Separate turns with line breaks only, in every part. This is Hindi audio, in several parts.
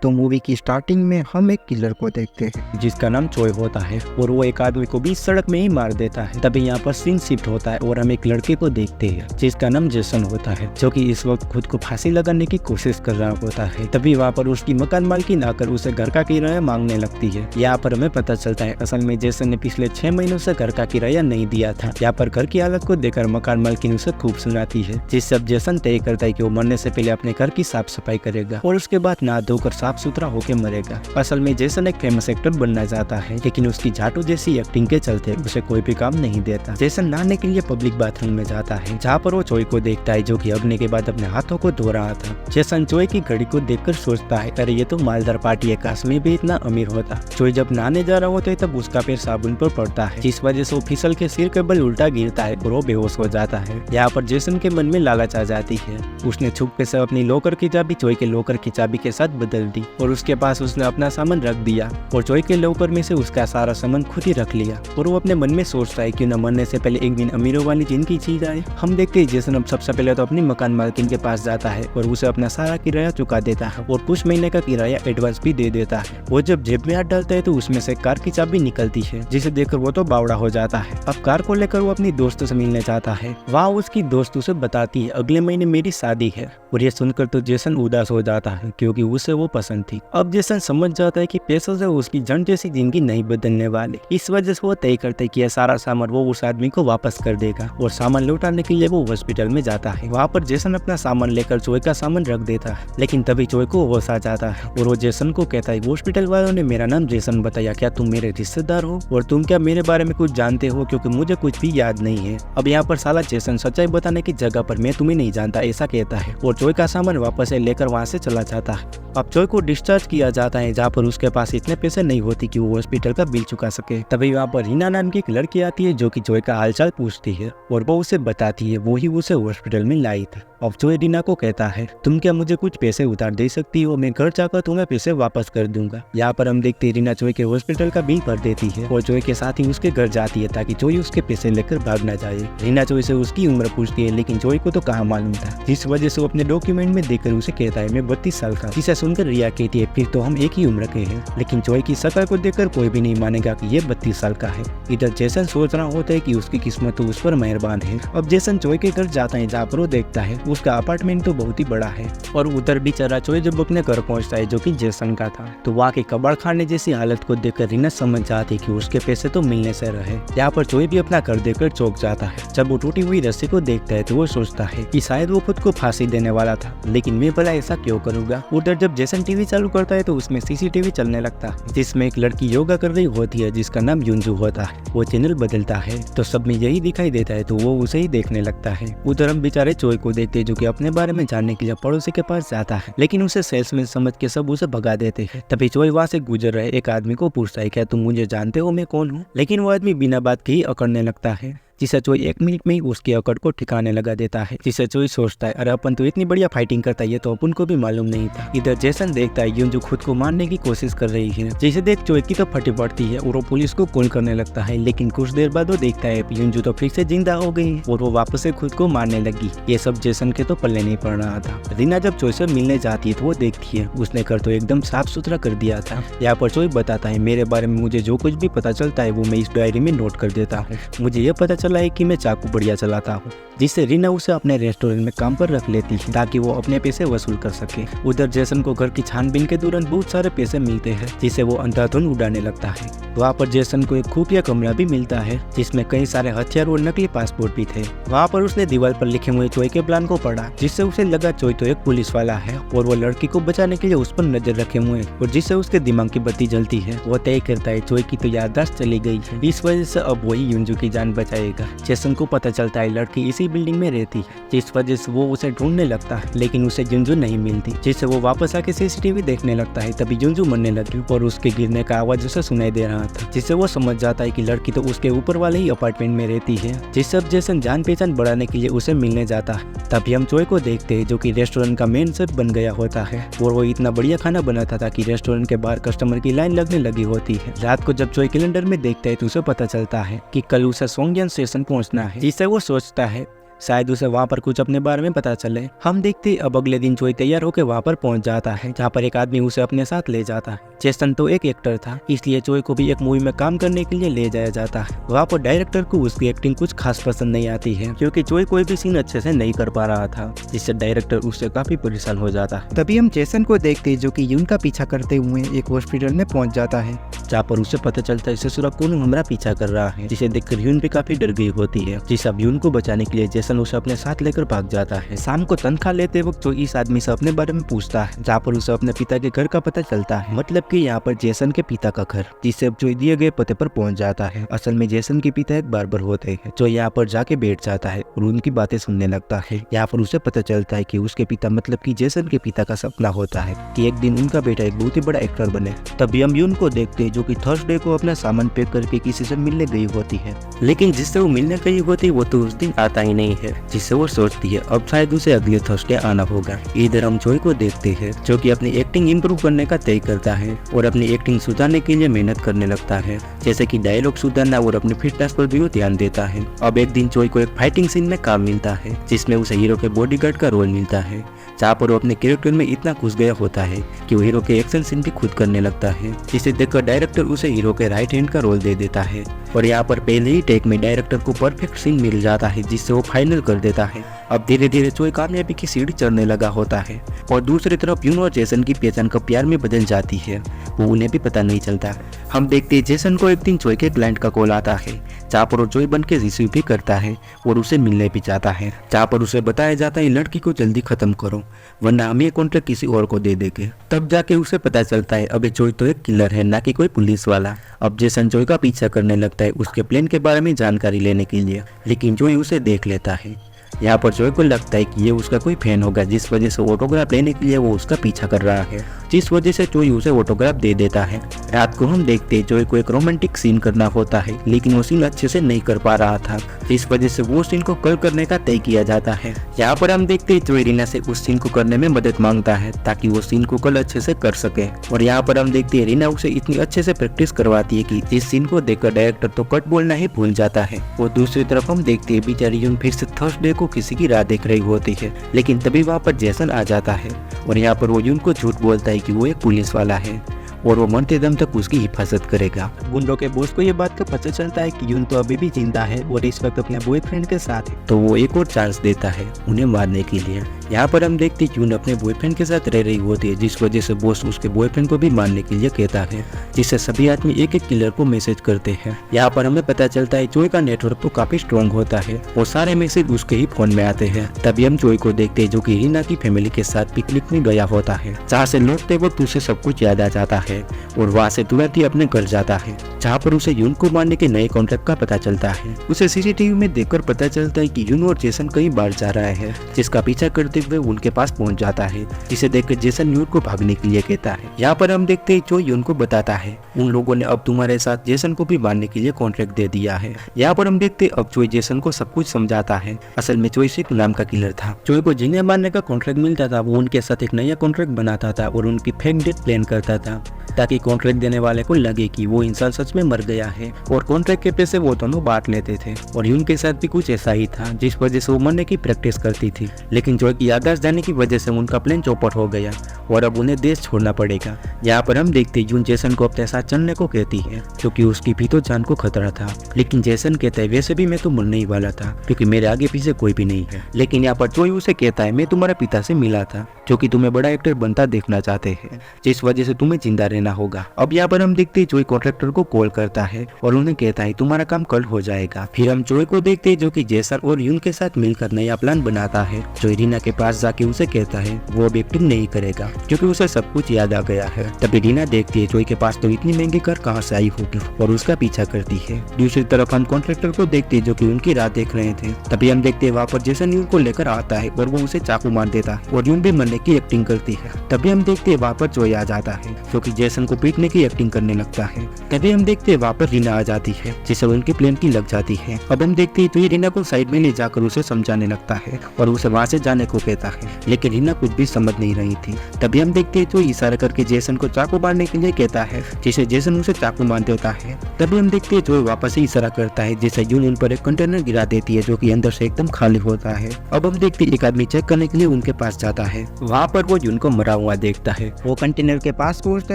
तो मूवी की स्टार्टिंग में हम एक किलर को देखते हैं जिसका नाम चोय होता है और वो एक आदमी को बीच सड़क में ही मार देता है। तभी यहाँ पर सीन शिफ्ट होता है और हम एक लड़के को देखते हैं जिसका नाम जेसन होता है, जो कि इस वक्त खुद को फांसी लगाने की कोशिश कर रहा होता है। तभी वहाँ पर उसकी मकान मालकिन आकर उसे घर का किराया मांगने लगती है। यहाँ पर हमें पता चलता है असल में जेसन ने पिछले 6 महीनों से घर का किराया नहीं दिया था। यहाँ पर घर की हालत को देखकर मकान मालकिन उसे खूब सुनाती है, जिससे अब जेसन तय करता है कि वो मरने से पहले अपने घर की साफ सफाई करेगा और उसके बाद नहा धोकर साफ सुथरा होकर मरेगा। असल में जेसन एक फेमस एक्टर बनना चाहता है, लेकिन उसकी झाटू जैसी एक्टिंग के चलते उसे कोई भी काम नहीं देता। जेसन नहाने के लिए पब्लिक बाथरूम में जाता है, जहाँ पर वो चोय को देखता है जो कि अग्नि के बाद अपने हाथों को धो रहा था। जेसन चोय की घड़ी को देखकर सोचता है, अरे ये तो मालदार पार्टी है, काश में भी इतना अमीर होता। चोय जब नहाने जा रहा होता है तब उसका पैर साबुन पर पड़ता है, जिस वजह से वो फिसल के सिर के बल उल्टा गिरता है और वो बेहोश हो जाता है। यहाँ पर जेसन के मन में लालच आ जाती है। उसने छुपके से अपनी लॉकर की चाबी चोय के लॉकर की चाबी के साथ बदल दी और उसके पास उसने अपना सामान रख दिया और चोय के लॉकर में से उसका सारा सामान खुद ही रख लिया। और वो अपने मन में सोचता है क्यों न मरने से पहले एक दिन अमीरों वाली जिंदगी जी जाए। हम देखते हैं जेसन अब सबसे पहले तो अपनी मकान मालकिन के पास जाता है और उसे अपना सारा किराया चुका देता है और कुछ महीने का किराया एडवांस भी दे देता है। वो जब जेब में हाथ डालता है तो उसमें से कार की चाबी निकलती है, जिसे देखकर वो तो बावड़ा हो जाता है। अब कार को लेकर वो अपनी दोस्तों से मिलने जाता है। वहाँ उसकी दोस्त उसे बताती है अगले महीने मेरी शादी है, और ये सुनकर तो जेसन उदास हो जाता है क्योंकि उसे वो पसंद थी। अब जेसन समझ जाता है कि पैसों से उसकी जंग जैसी जिंदगी नहीं बदलने वाली। इस वजह से वो तय करता है कि यह सारा सामान वो उस आदमी को वापस कर देगा और सामान लौटाने के लिए वो हॉस्पिटल में जाता है। वहाँ पर जेसन अपना सामान लेकर चोय का सामान रख देता है, लेकिन तभी चोय को होश आ जाता है और वो जेसन को कहता है हॉस्पिटल वालों ने मेरा नाम जेसन बताया, क्या तुम मेरे रिश्तेदार हो और तुम क्या मेरे बारे में कुछ जानते हो, क्योंकि मुझे कुछ भी याद नहीं है। अब यहाँ पर साला जेसन सच्चाई बताने की जगह पर मैं तुम्हें नहीं जानता ऐसा कहता है और चोय का सामान वापस लेकर वहाँ से चला जाता है। अब चोय को डिस्चार्ज किया जाता है, जहाँ पर उसके पास इतने पैसे नहीं होती कि वो हॉस्पिटल का बिल चुका सके। तभी वहाँ पर रीना नाम की एक लड़की आती है जो कि चोय का हालचाल पूछती है और वो उसे बताती है वो ही उसे हॉस्पिटल में लाई थी। अब चोय रीना को कहता है तुम क्या मुझे कुछ पैसे उधार दे सकती हो, मैं घर जाकर तुम्हें पैसे वापस कर दूंगा। यहाँ पर हम देखते हैं रीना चोय के हॉस्पिटल का बिल भर देती है और चोय के साथ ही उसके घर जाती है ताकि चोय उसके पैसे लेकर भाग न जाए। रीना चोय से उसकी उम्र पूछती है, लेकिन चोय को तो कहाँ मालूम था, जिस वजह से वो अपने डॉक्यूमेंट में देखकर उसे कहता है मैं 32 साल का। जिसे सुनकर रिया कहती है फिर तो हम एक ही उम्र के हैं, लेकिन चोय की शक्ल को देखकर कोई भी नहीं मानेगा कि ये 32 साल का है। इधर जेसन सोच रहा होता है कि उसकी किस्मत तो उस पर मेहरबान है। अब जेसन चोय के घर जाता है, जहाँ पर वो देखता है उसका अपार्टमेंट तो बहुत ही बड़ा है और उधर बेचारा चोय जब अपने घर पहुंचता है जो कि जेसन का था, तो वहाँ के कबाड़ खाने जैसी हालत को देखकर रीना समझ जाती है कि उसके पैसे तो मिलने से रहे। यहाँ पर चोय भी अपना घर देखकर चौंक जाता है। जब वो टूटी हुई रस्सी को देखता है तो वो सोचता है कि शायद वो खुद को फांसी देने वाला था, लेकिन मैं भला ऐसा क्यों करूंगा। उधर जब जेसन टीवी चालू करता है तो उसमें सीसीटीवी चलने लगता है, जिसमें एक लड़की योगा कर रही होती है जिसका नाम युंजू होता है। वो चैनल बदलता है तो सब में यही दिखाई देता है, तो वो उसे ही देखने लगता है। उधर हम बेचारे चोय को देखते हैं जो कि अपने बारे में जानने के लिए पड़ोसी के पास जाता है, लेकिन उसे सेल्समैन समझ के सब उसे भगा देते हैं। तभी चोय वहाँ से गुजर रहे एक आदमी को पूछता है क्या तुम मुझे जानते हो, मैं कौन हूँ। लेकिन वो आदमी बिना बात के ही अकड़ने लगता है, जिसे चोय 1 मिनट में ही उसके अकड़ को ठिकाने लगा देता है। जिसे चोय सोचता है अरे अपन तो इतनी बढ़िया फाइटिंग करता है, ये तो अपन को भी मालूम नहीं था। इधर जेसन देखता है युंजू खुद को मारने की कोशिश कर रही है, जिसे देख चोय की तो फटी पड़ती है और वो पुलिस को कॉल करने लगता है। लेकिन कुछ देर बाद वो देखता है युंजू तो फिर से जिंदा हो गई और वो वापस से खुद को मारने लगी। ये सब जेसन के तो पल्ले नहीं पड़ रहा था। रीना जब चोय से मिलने जाती है तो वो देखती है उसने घर तो एकदम साफ सुथरा कर दिया था। यहाँ पर चोय बताता है मेरे बारे में मुझे जो कुछ भी पता चलता है वो मैं इस डायरी में नोट कर देता हूँ। मुझे ये पता चला है कि मैं चाकू बढ़िया चलाता हूँ, जिससे रीना उसे अपने रेस्टोरेंट में काम पर रख लेती है ताकि वो अपने पैसे वसूल कर सके। उधर जेसन को घर की छानबीन के दौरान बहुत सारे पैसे मिलते हैं, जिसे वो अंधाधुंध उड़ाने लगता है। वहाँ पर जेसन को एक खुफिया कमरा भी मिलता है जिसमें कई सारे हथियार और नकली पासपोर्ट भी थे। वहाँ पर उसने दीवार पर लिखे हुए चोय के प्लान को पढ़ा, जिससे उसे लगा चोय तो एक पुलिस वाला है और वो लड़की को बचाने के लिए उस पर नजर रखे हुए हैं, और जिससे उसके दिमाग की बत्ती जलती है। वो तय करता है चोय की तो याददाश्त चली गई है, इस वजह से अब वही युंजू की जान बचाएगा। जेसन को पता चलता है लड़की इसी बिल्डिंग में रहती है, जिस वजह से वो उसे ढूंढने लगता है, लेकिन उसे युंजू नहीं मिलती, जिससे वो वापस आके सीसीटीवी देखने लगता है। तभी युंजू मरने लगी और उसके गिरने का आवाज उसे सुनाई दे रहा था, जिससे वो समझ जाता है कि लड़की तो उसके ऊपर वाले ही अपार्टमेंट में रहती है। जिससे अब जेसन जान पहचान बढ़ाने के लिए उसे मिलने जाता है। तभी हम चोय को देखते हैं जो कि रेस्टोरेंट का मेन शेफ बन गया होता है और वो इतना बढ़िया खाना बनाता था कि रेस्टोरेंट के बाहर कस्टमर की लाइन लगने लगी होती है। रात को जब चोय कैलेंडर में देखता है तो उसे पता चलता है कि कल उसे सोंगयन स्टेशन पहुंचना है, जिससे वो सोचता है शायद उसे वहाँ पर कुछ अपने बारे में पता चले। हम देखते अब अगले दिन जोई तैयार होकर वहाँ पर पहुँच जाता है, जहाँ पर एक आदमी उसे अपने साथ ले जाता है। जेसन तो एक एक्टर था, इसलिए जोई को भी एक मूवी में काम करने के लिए ले जाया जाता है। वहाँ पर डायरेक्टर को उसकी एक्टिंग कुछ खास पसंद नहीं आती है, क्योंकि जोई कोई भी सीन अच्छे से नहीं कर पा रहा था, जिससे डायरेक्टर उससे काफी परेशान हो जाता है। तभी हम जेसन को देखते जो कि यून का पीछा करते हुए एक हॉस्पिटल में पहुंच जाता है, जहाँ पर उसे पता चलता है ससुरा कौन हमारा पीछा कर रहा है, जिसे देखकर यून भी काफी डर गई होती है। जिस अब यून को बचाने के लिए जेसन उसे अपने साथ लेकर भाग जाता है। शाम को तनख्वाह लेते वक्त जो इस आदमी से अपने बारे में पूछता है, जहाँ पर उसे अपने पिता के घर का पता चलता है, मतलब कि यहाँ पर जेसन के पिता का घर, जिससे अब जो दिए गए पते पर पहुंच जाता है। असल में जेसन के पिता एक बार्बर होते हैं, जो यहाँ पर जाके बैठ जाता है और उनकी बातें सुनने लगता है। यहाँ पर उसे पता चलता है कि उसके पिता मतलब कि जेसन के पिता का सपना होता है कि एक दिन उनका बेटा एक बहुत ही बड़ा एक्टर बने। तभी हम यून को देखते हैं जो कि थर्सडे को अपना सामान पैक करके किसी से मिलने गई होती है, लेकिन जिससे वो मिलने गई होती है वो तो उस दिन आता ही नहीं है, जिससे वो सोचती है अब शायद उसे अगले थर्सडे आना होगा। इधर हम जोई को देखते हैं जो कि अपनी एक्टिंग इंप्रूव करने का तय करता है और अपनी एक्टिंग सुधारने के लिए मेहनत करने लगता है, जैसे कि डायलॉग सुधारना और अपनी फिटनेस पर भी वो ध्यान देता है। अब एक दिन जोई को एक फाइटिंग सीन में काम मिलता है, जिसमें उसे हीरो के बॉडीगार्ड का रोल मिलता है, जहाँ पर वो अपने कैरेक्टर में इतना घुस गया होता है कि वो हीरो के एक्शन सीन भी खुद करने लगता है, जिसे देखकर डायरेक्टर उसे हीरो के राइट हैंड का रोल दे देता है। और यहाँ पर पहले ही टेक में डायरेक्टर को परफेक्ट सीन मिल जाता है, जिससे वो फाइनल कर देता है। अब धीरे धीरे जोई कामयाबी की सीढ़ी चढ़ने लगा होता है और दूसरी तरफ यून और जेसन की पहचान कब प्यार में बदल जाती है वो उन्हें भी पता नहीं चलता। हम देखते हैं जेसन को एक दिन जोई के क्लाइंट का कॉल आता है, जहाँ पर वो जोई बन के रिसीव भी करता है और उसे मिलने भी जाता है, जहाँ पर उसे बताया जाता है लड़की को जल्दी खत्म करो वरना हम ये कॉन्ट्रैक्ट किसी और को दे देंगे। तब जाके उसे पता चलता है अबे जोई तो एक किलर है, ना कि कोई पुलिस वाला। अब जेसन जोई का पीछा करने लगता है उसके प्लान के बारे में जानकारी लेने के लिए, लेकिन जोई उसे देख लेता है। यहाँ पर जोई को लगता है कि ये उसका कोई फैन होगा, जिस वजह से ऑटोग्राफ लेने के लिए वो उसका पीछा कर रहा है, जिस वजह से जोई उसे ऑटोग्राफ दे देता है। रात को हम देखते हैं जोई को एक रोमांटिक सीन करना होता है, लेकिन वो सीन अच्छे से नहीं कर पा रहा था, जिस वजह से वो सीन को कल करने का तय किया जाता है। यहाँ पर हम देखते हैं जोई रीना से उस सीन को करने में मदद मांगता है ताकि वो सीन को कल अच्छे से कर सके। और यहाँ पर हम देखते हैं रीना उसे इतनी अच्छे से प्रैक्टिस करवाती है कि इस सीन को देखकर डायरेक्टर तो कट बोलना ही भूल जाता है। और दूसरी तरफ हम देखते हैं बेचारी यून फिर से थर्सडे को किसी की राह देख रही होती है, लेकिन तभी वहाँ पर जेसन आ जाता है और यहाँ पर वो यून को झूठ बोलता है कि वो एक पुलिस वाला है और वो मरते दम तक उसकी हिफाजत करेगा। गुंडों के बॉस को ये बात का पता चलता है कि यून तो अभी भी जिंदा है और इस वक्त अपने बॉयफ्रेंड के साथ है, तो वो एक और चांस देता है उन्हें मारने के लिए। यहाँ पर हम देखते हैं यून अपने बॉयफ्रेंड के साथ रह रही होती है, जिस वजह से बॉस उसके बॉयफ्रेंड को भी मारने के लिए कहता है, जिससे सभी आदमी एक एक किलर को मैसेज करते हैं। यहाँ पर हमें पता चलता है जोई का नेटवर्क तो काफी स्ट्रॉन्ग होता है और सारे मैसेज उसके ही फोन में आते हैं। तभी हम जोई को देखते हैं जो कि रीना की फैमिली के साथ पिकनिक में गया होता है, जहाँ से लौटते वक्त उसे सब कुछ याद आ जाता है और वहाँ से तुरंत ही अपने घर जाता है, जहाँ पर उसे यून को मारने के नए कॉन्ट्रैक्ट का पता चलता है। उसे सीसीटीवी में देखकर पता चलता है कि यून और जेसन कहीं बाहर जा रहा है, जिसका पीछा करते हुए उनके पास पहुंच जाता है, जिसे देखकर जेसन यून को भागने के लिए कहता है। यहाँ पर हम देखते हैं जो यून को बताता है उन लोगों ने अब तुम्हारे साथ जेसन को भी मारने के लिए कॉन्ट्रैक्ट दे दिया है। यहाँ पर हम देखते अब जोई जेसन को सब कुछ समझाता है। असल में जोई सिर्फ नाम का किलर था। जोई को जिन्हें मारने का कॉन्ट्रैक्ट मिलता था वो उनके साथ एक नया कॉन्ट्रैक्ट बनाता था और उनकी फेक डेथ प्लान करता था, ताकि कॉन्ट्रैक्ट देने वाले को लगे कि वो इंसान सच में मर गया है और कॉन्ट्रैक्ट के पैसे वो दोनों बांट लेते थे। और यून के साथ भी कुछ ऐसा ही था, जिस वजह से वो मरने की प्रैक्टिस करती थी, लेकिन जोई की याददाश्त जाने की वजह से उनका प्लान चौपट हो गया और अब उन्हें देश छोड़ना पड़ेगा। यहाँ पर हम देखते यून जेसन को अपने साथ चलने को कहती है, क्योंकि उसकी भी तो जान को खतरा था, लेकिन जेसन कहता है वैसे भी मैं तो मरने ही वाला था क्योंकि मेरे आगे पीछे कोई भी नहीं है। लेकिन यहाँ पर जोई उसे कहता है मैं तुम्हारे पिता से मिला था जो कि तुम्हें बड़ा एक्टर बनता देखना चाहते हैं, जिस वजह से तुम्हें जिंदा रहना होगा। अब यहाँ पर हम देखते हैं जोई कॉन्ट्रैक्टर को कॉल करता है और उन्हें कहता है तुम्हारा काम कल हो जाएगा। फिर हम जोई को देखते हैं जो कि जेसन और यून के साथ मिलकर नया प्लान बनाता है। जोई रीना के पास जाके उसे कहता है वो अब एक्टिंग नहीं करेगा क्योंकि उसे सब कुछ याद आ गया है। तभी रीना देखती है जोई के पास तो इतनी महंगी कार कहाँ से आई होगी और उसका पीछा करती है। दूसरी तरफ हम कॉन्ट्रैक्टर को देखते हैं जो कि उनकी राह देख रहे थे। तभी हम देखते हैं वहाँ पर जेसन यून को लेकर आता है और वो उसे चाकू मार देता है और यून भी मरने की एक्टिंग करती है। तभी हम देखते हैं वहाँ पर जोई आ जाता है जो कि जेसन जेसन को पीटने की एक्टिंग करने लगता है। तभी हम देखते हैं वहाँ पर रीना आ जाती है, जिसे उनके प्लेन की लग जाती है। अब हम देखते हैं तो ये रीना को साइड में ले जाकर उसे समझाने लगता है और उसे वहाँ से जाने को कहता है, लेकिन रीना कुछ भी समझ नहीं रही थी। तभी हम देखते हैं तो इशारा करके जेसन को चाकू मारने के लिए कहता है, जिसे जेसन उसे चाकू मार देता है। तभी हम देखते हैं जो वापस से इशारा करता है, जिसे यून उन पर एक कंटेनर गिरा देती है जो कि अंदर से एकदम खाली होता है। अब हम देखते हैं एक आदमी चेक करने के लिए उनके पास जाता है। वहाँ पर वो यून को मरा हुआ देखता है। वो कंटेनर के पास पहुँचता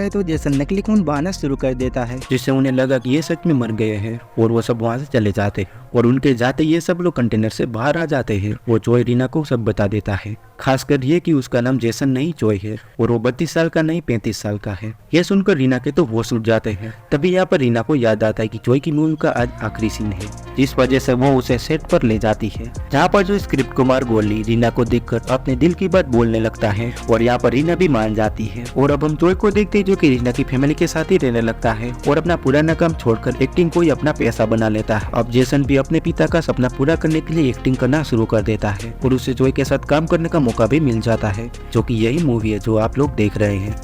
है तो जेसन नकली खून बहाना शुरू कर देता है, जिससे उन्हें लगा कि ये सच में मर गए हैं और वो सब वहाँ से चले जाते हैं। और उनके जाते ये सब लोग कंटेनर से बाहर आ जाते हैं। वो चोय रीना को सब बता देता है, खासकर ये कि उसका नाम जेसन नहीं चोय है और वो 32 साल का नहीं 35 साल का है। यह सुनकर रीना के तो होश उड़ जाते हैं। तभी यहाँ पर रीना को याद आता है कि चोय की मूवी का आज आखिरी सीन है, जिस वजह से वो उसे सेट पर ले जाती है, जहाँ पर जो स्क्रिप्ट कुमार गोली रीना को देखकर अपने दिल की बात बोलने लगता है और यहाँ पर रीना भी मान जाती है। और अब हम चोय को देखते हैं जो कि रीना की फैमिली के साथ ही रहने लगता है और अपना पुराना काम छोड़कर एक्टिंग को ही अपना पैसा बना लेता है। अब जेसन भी अपने पिता का सपना पूरा करने के लिए एक्टिंग करना शुरू कर देता है और उसे चोय के साथ काम करने का मौका भी मिल जाता है, जो कि यही मूवी है जो आप लोग देख रहे हैं।